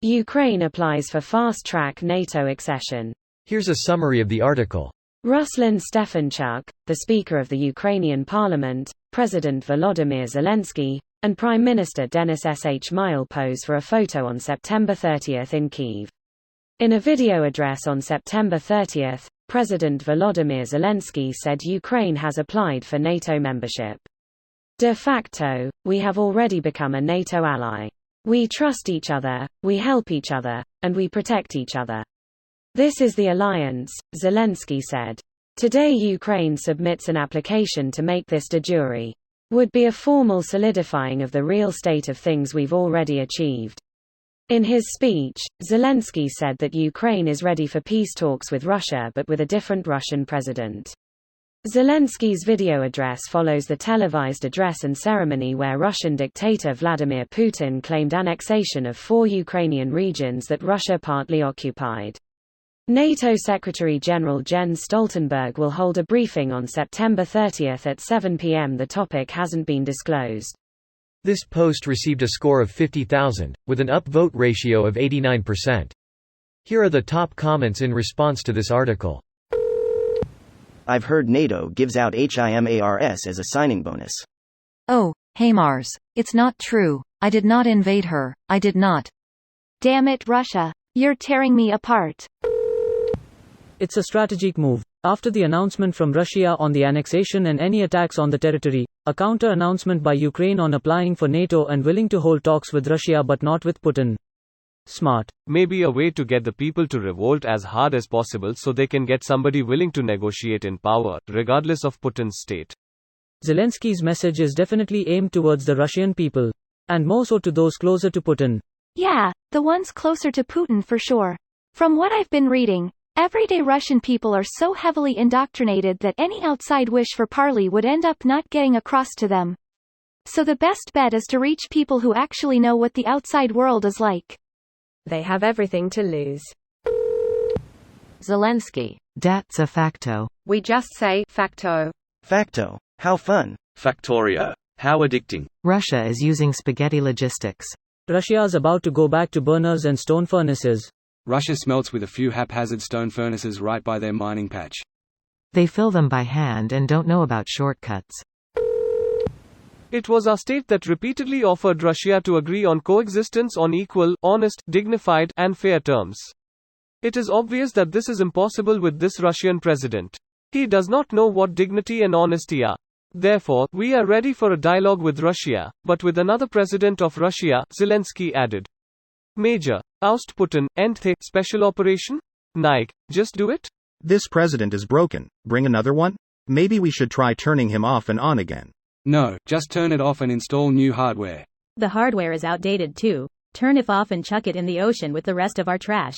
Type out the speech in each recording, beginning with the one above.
Ukraine applies for fast-track NATO accession. Here's a summary of the article. Ruslan Stefanchuk, the Speaker of the Ukrainian Parliament, President Volodymyr Zelensky, and Prime Minister Denis Shmyhal pose for a photo on September 30 in Kyiv. In a video address on September 30, President Volodymyr Zelensky said Ukraine has applied for NATO membership. De facto, we have already become a NATO ally. We trust each other, we help each other, and we protect each other. This is the alliance, Zelensky said. Today Ukraine submits an application to make this de jure. Would be a formal solidifying of the real state of things we've already achieved. In his speech, Zelensky said that Ukraine is ready for peace talks with Russia but with a different Russian president. Zelensky's video address follows the televised address and ceremony where Russian dictator Vladimir Putin claimed annexation of 4 Ukrainian regions that Russia partly occupied. NATO Secretary-General Jens Stoltenberg will hold a briefing on September 30 at 7 p.m. The topic hasn't been disclosed. This post received a score of 50,000, with an upvote ratio of 89%. Here are the top comments in response to this article. I've heard NATO gives out HIMARS as a signing bonus. Oh, HIMARS. It's not true. I did not invade her. I did not. Damn it, Russia. You're tearing me apart. It's a strategic move. After the announcement from Russia on the annexation and any attacks on the territory, a counter-announcement by Ukraine on applying for NATO and willing to hold talks with Russia but not with Putin. Smart. Maybe a way to get the people to revolt as hard as possible so they can get somebody willing to negotiate in power, regardless of Putin's state. Zelensky's message is definitely aimed towards the Russian people. And more so to those closer to Putin. Yeah, the ones closer to Putin for sure. From what I've been reading, everyday Russian people are so heavily indoctrinated that any outside wish for parley would end up not getting across to them. So the best bet is to reach people who actually know what the outside world is like. They have everything to lose. Zelensky. That's a facto. We just say facto. Facto. How fun. Factorio. How addicting. Russia is using spaghetti logistics. Russia's about to go back to burners and stone furnaces. Russia smelts with a few haphazard stone furnaces right by their mining patch. They fill them by hand and don't know about shortcuts. It was our state that repeatedly offered Russia to agree on coexistence on equal, honest, dignified, and fair terms. It is obvious that this is impossible with this Russian president. He does not know what dignity and honesty are. Therefore, we are ready for a dialogue with Russia, but with another president of Russia, Zelensky added. Major. Oust Putin, end the special operation? Nike, just do it? This president is broken. Bring another one? Maybe we should try turning him off and on again. No, just turn it off and install new hardware. The hardware is outdated too. Turn it off and chuck it in the ocean with the rest of our trash.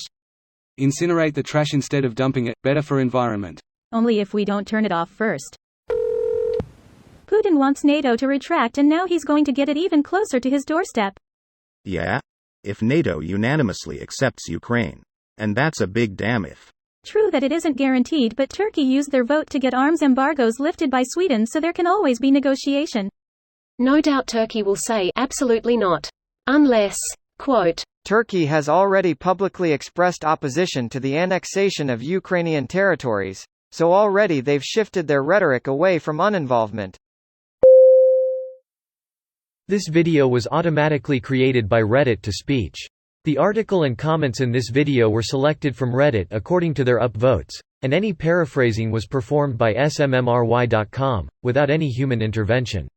Incinerate the trash instead of dumping it, better for environment. Only if we don't turn it off first. Putin wants NATO to retract and now he's going to get it even closer to his doorstep. Yeah? If NATO unanimously accepts Ukraine. And that's a big damn if. True that it isn't guaranteed, but Turkey used their vote to get arms embargoes lifted by Sweden, so there can always be negotiation. No doubt Turkey will say, absolutely not. Unless, quote, Turkey has already publicly expressed opposition to the annexation of Ukrainian territories, so already they've shifted their rhetoric away from uninvolvement. This video was automatically created by Reddit to speech. The article and comments in this video were selected from Reddit according to their upvotes, and any paraphrasing was performed by smmry.com, without any human intervention.